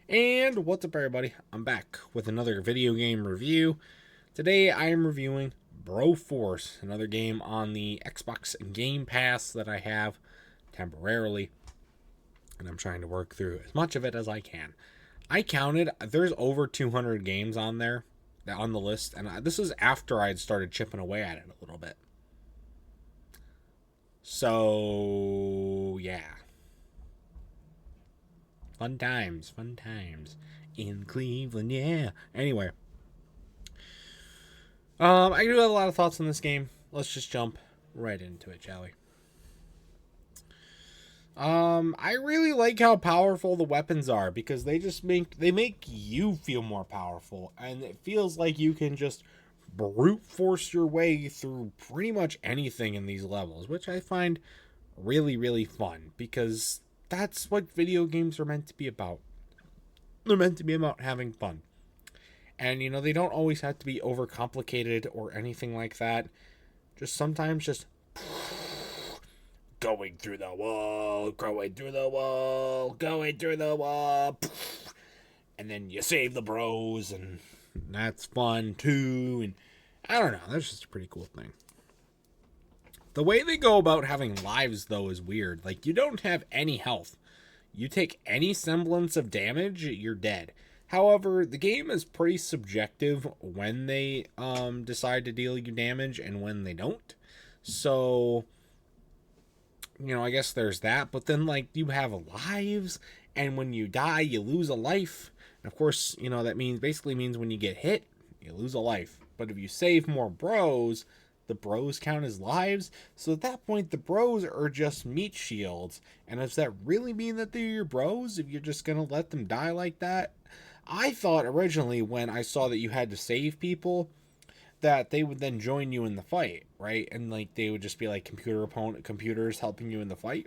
And what's up, everybody? I'm back with another video game review. Today I am reviewing Broforce, another game on the Xbox Game Pass that I have temporarily, and I'm trying to work through as much of it as I can. I counted, there's over 200 games on there, on the list, and this is after I'd started chipping away at it a little bit. So, yeah. Fun times in Cleveland, yeah. Anyway, I do have a lot of thoughts on this game. Let's just jump right into it, shall we? I really like how powerful the weapons are because they make you feel more powerful, and it feels like you can just brute force your way through pretty much anything in these levels, which I find really fun because that's what video games are meant to be about. They're meant to be about having fun. And they don't always have to be overcomplicated or anything like that. Just sometimes just going through the wall, going through the wall, going through the wall. And then you save the bros, and that's fun too. And I don't know, that's just a pretty cool thing. The way they go about having lives, though, is weird. Like, you don't have any health. You take any semblance of damage, you're dead. However, the game is pretty subjective when they decide to deal you damage and when they don't. So, I guess there's that. But then, like, you have lives, and when you die, you lose a life. And of course, that basically means when you get hit, you lose a life. But if you save more bros, the bros count as lives. So at that point, the bros are just meat shields. And does that really mean that they're your bros if you're just going to let them die like that? I thought originally when I saw that you had to save people that they would then join you in the fight, right? And like they would just be like computers helping you in the fight.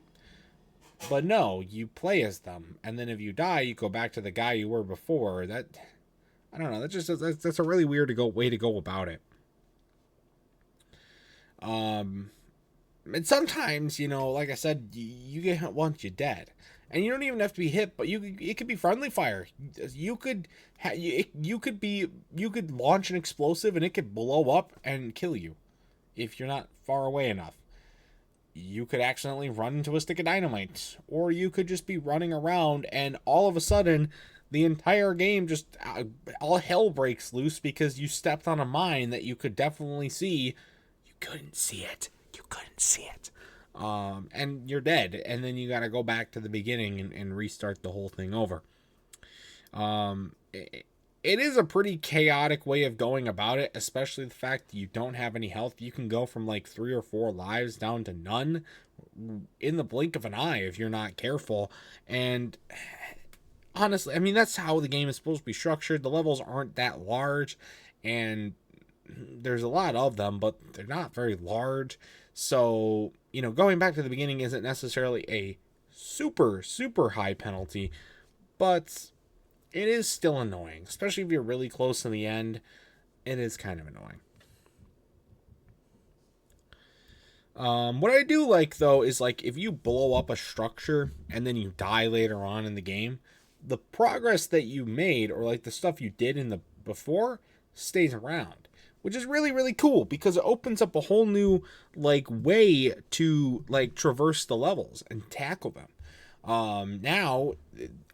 But no, you play as them, and then if you die, you go back to the guy you were before. That I don't know. That's a really weird way to go about it. And sometimes, like I said, you get once you're dead, and you don't even have to be hit, but it could be friendly fire. You could launch an explosive and it could blow up and kill you if you're not far away enough. You could accidentally run into a stick of dynamite, or you could just be running around and all of a sudden the entire game just all hell breaks loose because you stepped on a mine that you could definitely see. You couldn't see it. And you're dead, and then you got to go back to the beginning and restart the whole thing over. It is a pretty chaotic way of going about it, especially the fact that you don't have any health. You can go from like 3 or 4 lives down to none in the blink of an eye if you're not careful. And honestly, I mean, that's how the game is supposed to be structured. The levels aren't that large, and there's a lot of them, but they're not very large. So, going back to the beginning isn't necessarily a super high penalty, but it is still annoying, especially if you're really close to the end. It is kind of annoying. What I do like, though, is like if you blow up a structure and then you die later on in the game, the progress that you made or like the stuff you did in the before stays around, which is really cool because it opens up a whole new like way to like traverse the levels and tackle them. Now,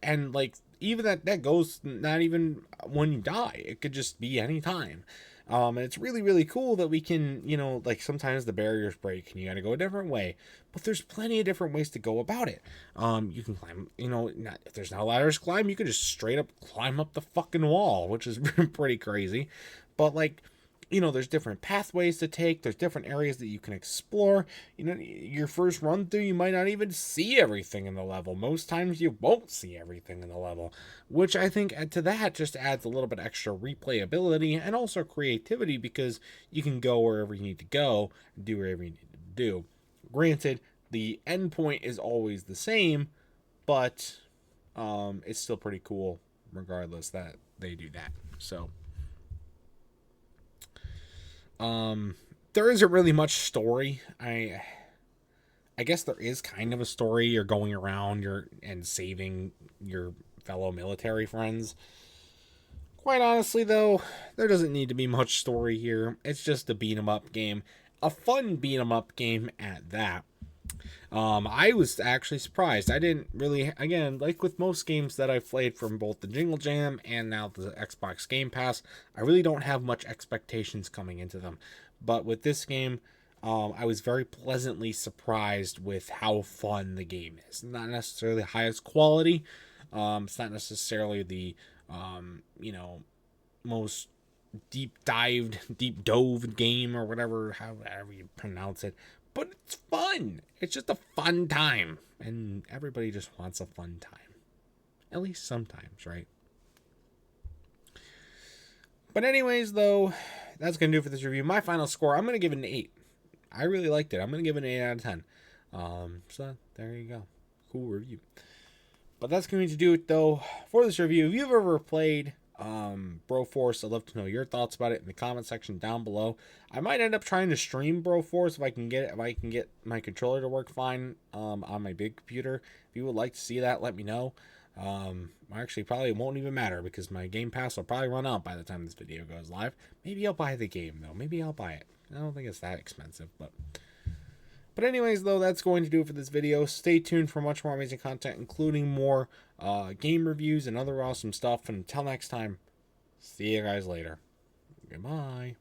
and like even that goes not even when you die, it could just be any time. And it's really cool that we can, like sometimes the barriers break and you got to go a different way, but there's plenty of different ways to go about it. You can climb, if there's not ladders to climb, you can just straight up climb up the fucking wall, which is pretty crazy. But like, there's different pathways to take. There's different areas that you can explore. Your first run through, you might not even see everything in the level. Most times you won't see everything in the level, which I think to that just adds a little bit extra replayability and also creativity because you can go wherever you need to go, do wherever you need to do. Granted, the end point is always the same, but it's still pretty cool regardless that they do that. So there isn't really much story. I guess there is kind of a story. You're going around and saving your fellow military friends. Quite honestly, though, there doesn't need to be much story here. It's just a beat 'em up game. A fun beat 'em up game at that. I was actually surprised. I didn't really, again, like with most games that I've played from both the Jingle Jam and now the Xbox Game Pass, I really don't have much expectations coming into them. But with this game, I was very pleasantly surprised with how fun the game is. Not necessarily the highest quality. It's not necessarily the, most deep dove game or whatever, however you pronounce it. But it's fun. It's just a fun time. And everybody just wants a fun time. At least sometimes, right? But anyways, though, that's going to do it for this review. My final score, I'm going to give it an 8. I really liked it. I'm going to give it an 8 out of 10. So there you go. Cool review. But that's going to do it, though, for this review. If you've ever played Broforce, I'd love to know your thoughts about it in the comment section down below. I might end up trying to stream Broforce if I can get my controller to work fine on my big computer. If you would like to see that, let me know. Actually, probably won't even matter because my Game Pass will probably run out by the time this video goes live. Maybe I'll buy the game though. Maybe I'll buy it. I don't think it's that expensive, but anyways, though, that's going to do it for this video. Stay tuned for much more amazing content, including more game reviews and other awesome stuff. And until next time, see you guys later. Goodbye.